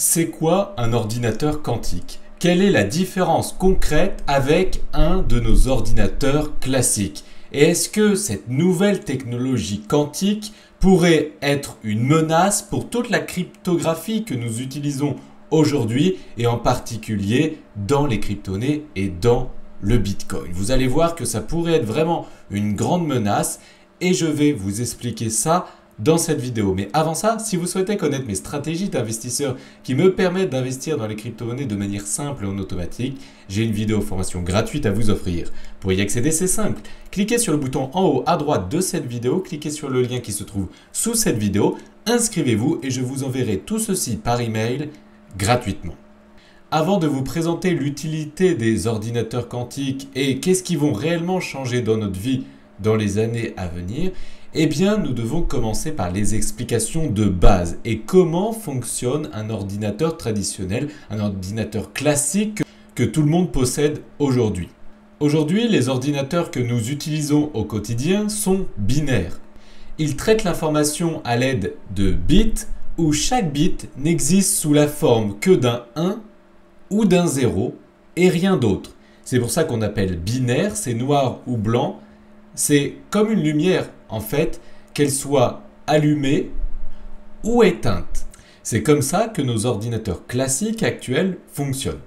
C'est quoi un ordinateur quantique? Quelle est la différence concrète avec un de nos ordinateurs classiques? Et est-ce que cette nouvelle technologie quantique pourrait être une menace pour toute la cryptographie que nous utilisons aujourd'hui et en particulier dans les crypto-monnaies et dans le Bitcoin? Vous allez voir que ça pourrait être vraiment une grande menace et je vais vous expliquer ça dans cette vidéo. Mais avant ça, si vous souhaitez connaître mes stratégies d'investisseur qui me permettent d'investir dans les crypto-monnaies de manière simple et en automatique, j'ai une vidéo formation gratuite à vous offrir. Pour y accéder, c'est simple. Cliquez sur le bouton en haut à droite de cette vidéo, cliquez sur le lien qui se trouve sous cette vidéo, inscrivez-vous et je vous enverrai tout ceci par email gratuitement. Avant de vous présenter l'utilité des ordinateurs quantiques et qu'est-ce qui vont réellement changer dans notre vie dans les années à venir, eh bien, nous devons commencer par les explications de base et comment fonctionne un ordinateur traditionnel, un ordinateur classique que tout le monde possède aujourd'hui. Aujourd'hui, les ordinateurs que nous utilisons au quotidien sont binaires. Ils traitent l'information à l'aide de bits où chaque bit n'existe sous la forme que d'un 1 ou d'un 0 et rien d'autre. C'est pour ça qu'on appelle binaire, c'est noir ou blanc. C'est comme une lumière, en fait, qu'elle soit allumée ou éteinte. C'est comme ça que nos ordinateurs classiques actuels fonctionnent.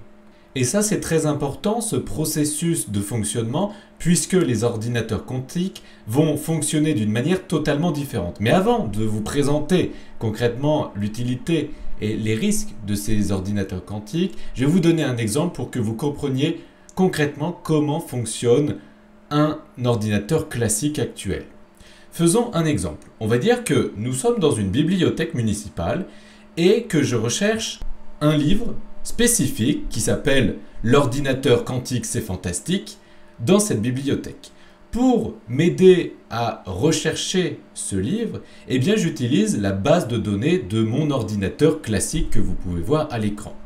Et ça, c'est très important, ce processus de fonctionnement, puisque les ordinateurs quantiques vont fonctionner d'une manière totalement différente. Mais avant de vous présenter concrètement l'utilité et les risques de ces ordinateurs quantiques, je vais vous donner un exemple pour que vous compreniez concrètement comment fonctionne un ordinateur classique actuel. Faisons un exemple. On va dire que nous sommes dans une bibliothèque municipale et que je recherche un livre spécifique qui s'appelle L'ordinateur quantique, c'est fantastique dans cette bibliothèque. Pour m'aider à rechercher ce livre, eh bien j'utilise la base de données de mon ordinateur classique que vous pouvez voir à l'écran.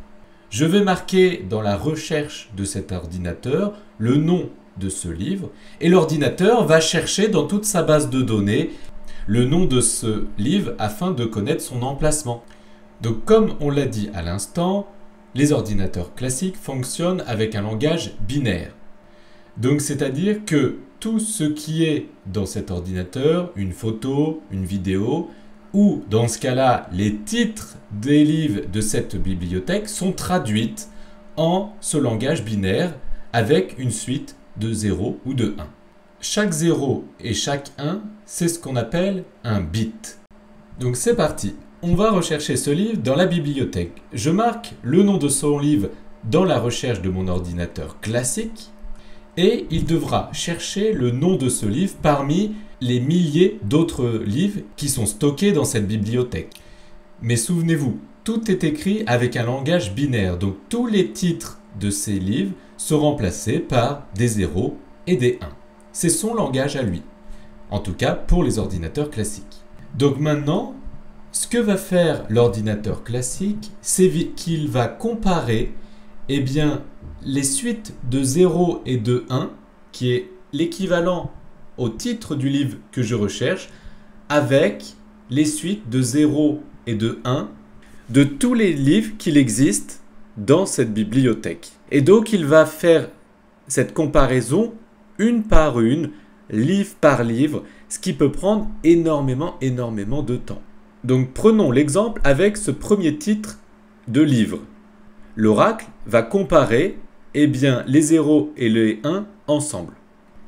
Je vais marquer dans la recherche de cet ordinateur le nom de ce livre et l'ordinateur va chercher dans toute sa base de données le nom de ce livre afin de connaître son emplacement. Donc comme on l'a dit à l'instant, les ordinateurs classiques fonctionnent avec un langage binaire. Donc c'est-à-dire que tout ce qui est dans cet ordinateur, une photo, une vidéo, ou dans ce cas-là, les titres des livres de cette bibliothèque sont traduites en ce langage binaire avec une suite de 0 ou de 1. Chaque 0 et chaque 1, c'est ce qu'on appelle un bit. Donc c'est parti, on va rechercher ce livre dans la bibliothèque. Je marque le nom de son livre dans la recherche de mon ordinateur classique et il devra chercher le nom de ce livre parmi les milliers d'autres livres qui sont stockés dans cette bibliothèque. Mais souvenez-vous, tout est écrit avec un langage binaire, donc tous les titres de ces livres sont remplacés par des 0 et des 1. C'est son langage à lui, en tout cas pour les ordinateurs classiques. Donc maintenant, ce que va faire l'ordinateur classique, c'est qu'il va comparer les suites de 0 et de 1, qui est l'équivalent au titre du livre que je recherche, avec les suites de 0 et de 1 de tous les livres qu'il existe dans cette bibliothèque. Et donc il va faire cette comparaison une par une, livre par livre, ce qui peut prendre énormément de temps. Donc prenons l'exemple avec ce premier titre de livre. L'oracle va comparer les 0 et les 1 ensemble.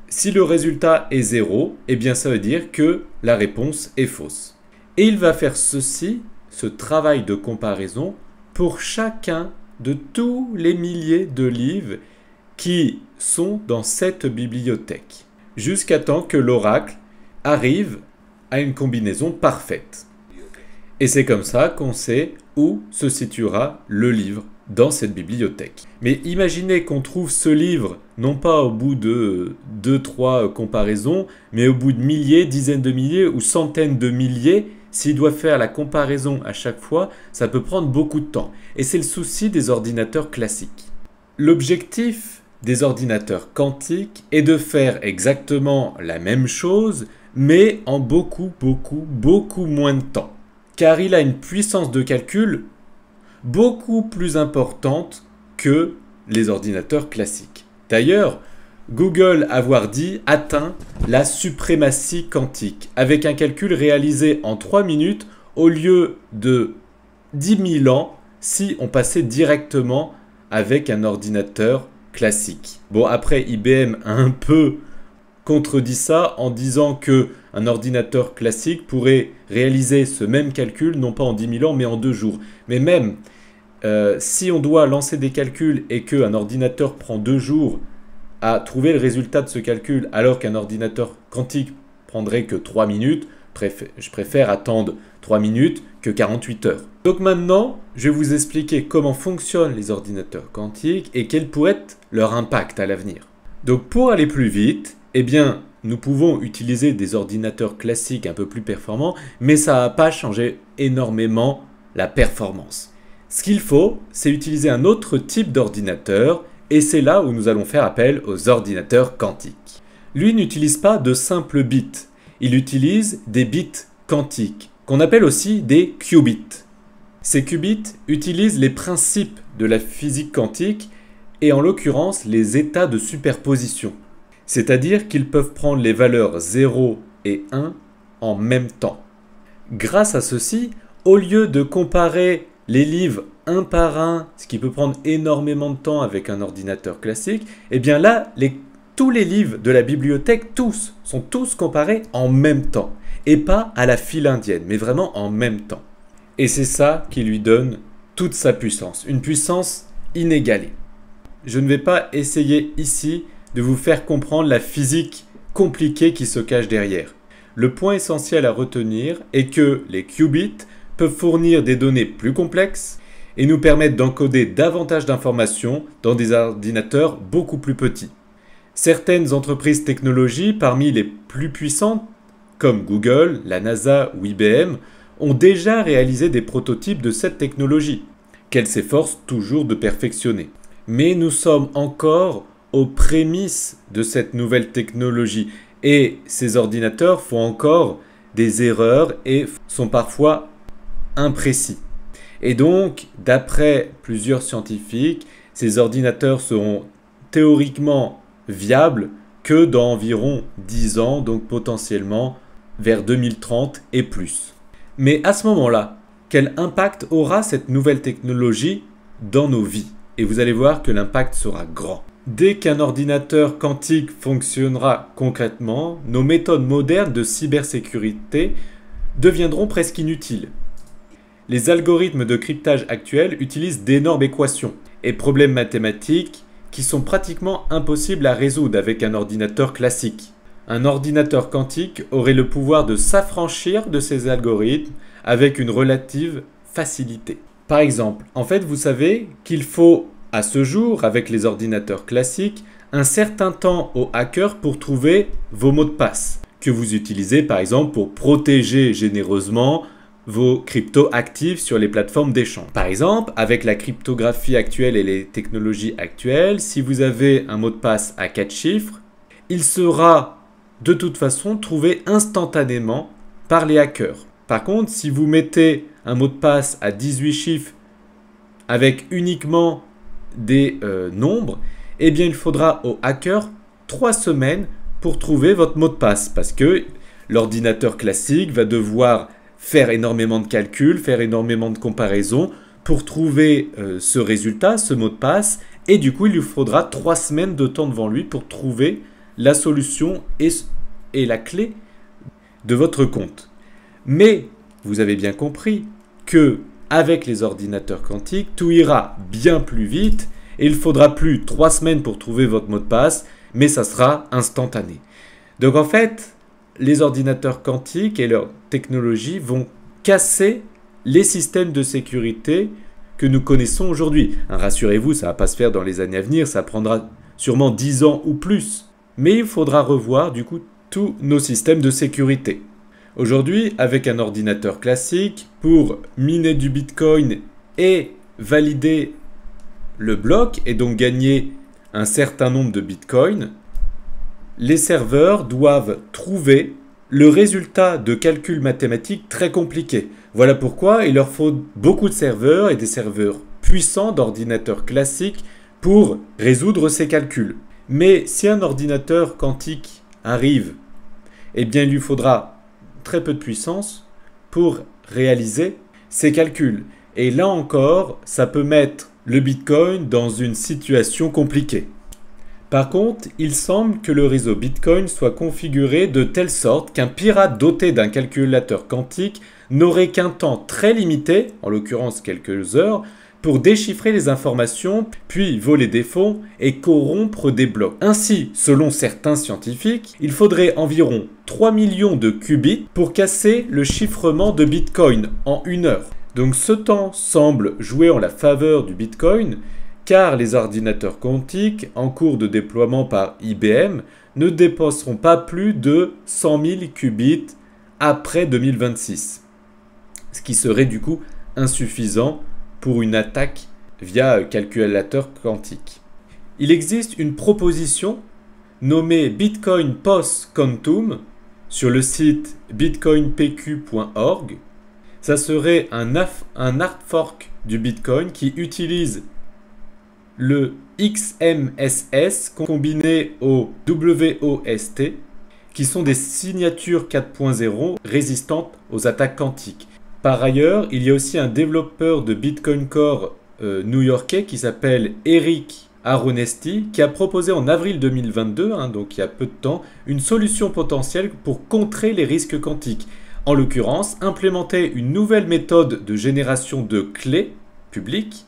Si le résultat est 0, ça veut dire que la réponse est fausse. Et il va faire ce travail de comparaison pour chacun de tous les milliers de livres qui sont dans cette bibliothèque, jusqu'à temps que l'oracle arrive à une combinaison parfaite. Et c'est comme ça qu'on sait où se situera le livre dans cette bibliothèque. Mais imaginez qu'on trouve ce livre, non pas au bout de 2-3 comparaisons, mais au bout de milliers, dizaines de milliers ou centaines de milliers. S'il doit faire la comparaison à chaque fois, ça peut prendre beaucoup de temps. Et c'est le souci des ordinateurs classiques. L'objectif des ordinateurs quantiques est de faire exactement la même chose, mais en beaucoup moins de temps. Car il a une puissance de calcul beaucoup plus importante que les ordinateurs classiques. D'ailleurs, Google avoir dit atteint la suprématie quantique avec un calcul réalisé en 3 minutes au lieu de 10 000 ans si on passait directement avec un ordinateur classique. Bon, après, IBM a un peu contredit ça en disant que un ordinateur classique pourrait réaliser ce même calcul, non pas en 10 000 ans, mais en 2 jours. Mais même si on doit lancer des calculs et qu'un ordinateur prend 2 jours à trouver le résultat de ce calcul, alors qu'un ordinateur quantique prendrait que 3 minutes, je préfère attendre 3 minutes que 48 heures. Donc maintenant, je vais vous expliquer comment fonctionnent les ordinateurs quantiques et quel pourrait être leur impact à l'avenir. Donc pour aller plus vite, eh bien, nous pouvons utiliser des ordinateurs classiques un peu plus performants, mais ça ne va pas changer énormément la performance. Ce qu'il faut, c'est utiliser un autre type d'ordinateur, et c'est là où nous allons faire appel aux ordinateurs quantiques. Lui n'utilise pas de simples bits, il utilise des bits quantiques, qu'on appelle aussi des qubits. Ces qubits utilisent les principes de la physique quantique, et en l'occurrence les états de superposition. C'est-à-dire qu'ils peuvent prendre les valeurs 0 et 1 en même temps. Grâce à ceci, au lieu de comparer les livres un par un, ce qui peut prendre énormément de temps avec un ordinateur classique, eh bien là, tous les livres de la bibliothèque, sont tous comparés en même temps. Et pas à la file indienne, mais vraiment en même temps. Et c'est ça qui lui donne toute sa puissance, une puissance inégalée. Je ne vais pas essayer ici de vous faire comprendre la physique compliquée qui se cache derrière. Le point essentiel à retenir est que les qubits peuvent fournir des données plus complexes et nous permettent d'encoder davantage d'informations dans des ordinateurs beaucoup plus petits. Certaines entreprises technologiques, parmi les plus puissantes, comme Google, la NASA ou IBM, ont déjà réalisé des prototypes de cette technologie, qu'elles s'efforcent toujours de perfectionner. Mais nous sommes encore aux prémices de cette nouvelle technologie et ces ordinateurs font encore des erreurs et sont parfois imprécis. Et donc, d'après plusieurs scientifiques, ces ordinateurs seront théoriquement viables que dans environ 10 ans, donc potentiellement vers 2030 et plus. Mais à ce moment-là, quel impact aura cette nouvelle technologie dans nos vies? Et vous allez voir que l'impact sera grand. Dès qu'un ordinateur quantique fonctionnera concrètement, nos méthodes modernes de cybersécurité deviendront presque inutiles. Les algorithmes de cryptage actuels utilisent d'énormes équations et problèmes mathématiques qui sont pratiquement impossibles à résoudre avec un ordinateur classique. Un ordinateur quantique aurait le pouvoir de s'affranchir de ces algorithmes avec une relative facilité. Par exemple, en fait, vous savez qu'il faut, à ce jour, avec les ordinateurs classiques, un certain temps aux hackers pour trouver vos mots de passe, que vous utilisez par exemple pour protéger généreusement vos cryptos actifs sur les plateformes d'échange. Par exemple, avec la cryptographie actuelle et les technologies actuelles, si vous avez un mot de passe à 4 chiffres, il sera de toute façon trouvé instantanément par les hackers. Par contre, si vous mettez un mot de passe à 18 chiffres avec uniquement des nombres, eh bien il faudra aux hackers 3 semaines pour trouver votre mot de passe parce que l'ordinateur classique va devoir faire énormément de calculs, faire énormément de comparaisons pour trouver ce résultat, ce mot de passe, et du coup il lui faudra 3 semaines de temps devant lui pour trouver la solution et la clé de votre compte. Mais vous avez bien compris que avec les ordinateurs quantiques, tout ira bien plus vite et il ne faudra plus 3 semaines pour trouver votre mot de passe, mais ça sera instantané. Donc en fait, les ordinateurs quantiques et leur technologie vont casser les systèmes de sécurité que nous connaissons aujourd'hui. Rassurez-vous, ça ne va pas se faire dans les années à venir, ça prendra sûrement 10 ans ou plus. Mais il faudra revoir du coup tous nos systèmes de sécurité. Aujourd'hui, avec un ordinateur classique, pour miner du Bitcoin et valider le bloc et donc gagner un certain nombre de Bitcoin, les serveurs doivent trouver le résultat de calculs mathématiques très compliqués. Voilà pourquoi il leur faut beaucoup de serveurs et des serveurs puissants d'ordinateurs classiques pour résoudre ces calculs. Mais si un ordinateur quantique arrive, eh bien il lui faudra très peu de puissance pour réaliser ces calculs. Et là encore, ça peut mettre le Bitcoin dans une situation compliquée. Par contre, il semble que le réseau Bitcoin soit configuré de telle sorte qu'un pirate doté d'un calculateur quantique n'aurait qu'un temps très limité, en l'occurrence quelques heures, pour déchiffrer les informations, puis voler des fonds et corrompre des blocs. Ainsi, selon certains scientifiques, il faudrait environ 3 millions de qubits pour casser le chiffrement de Bitcoin en 1 heure. Donc ce temps semble jouer en la faveur du Bitcoin, car les ordinateurs quantiques en cours de déploiement par IBM ne dépasseront pas plus de 100 000 qubits après 2026, ce qui serait du coup insuffisant pour une attaque via calculateur quantique. Il existe une proposition nommée Bitcoin Post Quantum sur le site bitcoinpq.org. Ça serait un hard fork du Bitcoin qui utilise le XMSS combiné au WOST, qui sont des signatures 4.0 résistantes aux attaques quantiques. Par ailleurs, il y a aussi un développeur de Bitcoin Core new-yorkais qui s'appelle Eric Aronesti, qui a proposé en avril 2022, donc il y a peu de temps, une solution potentielle pour contrer les risques quantiques. En l'occurrence, implémenter une nouvelle méthode de génération de clés publiques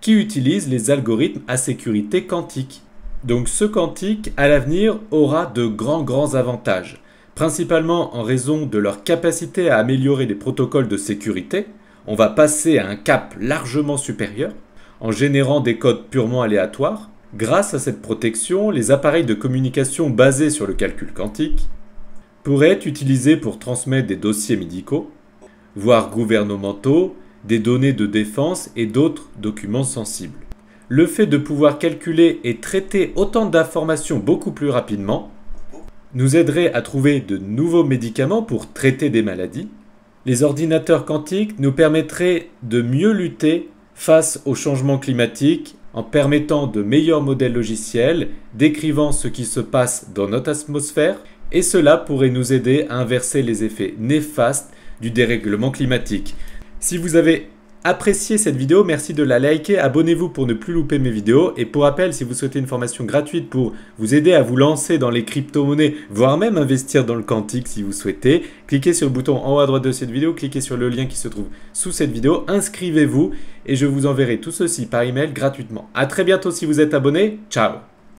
qui utilise les algorithmes à sécurité quantique. Donc ce quantique, à l'avenir, aura de grands avantages, principalement en raison de leur capacité à améliorer les protocoles de sécurité. On va passer à un cap largement supérieur, en générant des codes purement aléatoires. Grâce à cette protection, les appareils de communication basés sur le calcul quantique pourraient être utilisés pour transmettre des dossiers médicaux, voire gouvernementaux, des données de défense et d'autres documents sensibles. Le fait de pouvoir calculer et traiter autant d'informations beaucoup plus rapidement nous aiderait à trouver de nouveaux médicaments pour traiter des maladies. Les ordinateurs quantiques nous permettraient de mieux lutter face au changement climatique en permettant de meilleurs modèles logiciels décrivant ce qui se passe dans notre atmosphère, et cela pourrait nous aider à inverser les effets néfastes du dérèglement climatique. Si vous avez apprécié cette vidéo, merci de la liker, abonnez-vous pour ne plus louper mes vidéos. Et pour rappel, si vous souhaitez une formation gratuite pour vous aider à vous lancer dans les crypto-monnaies, voire même investir dans le quantique si vous souhaitez, cliquez sur le bouton en haut à droite de cette vidéo, cliquez sur le lien qui se trouve sous cette vidéo, inscrivez-vous et je vous enverrai tout ceci par email gratuitement. A très bientôt si vous êtes abonné, ciao!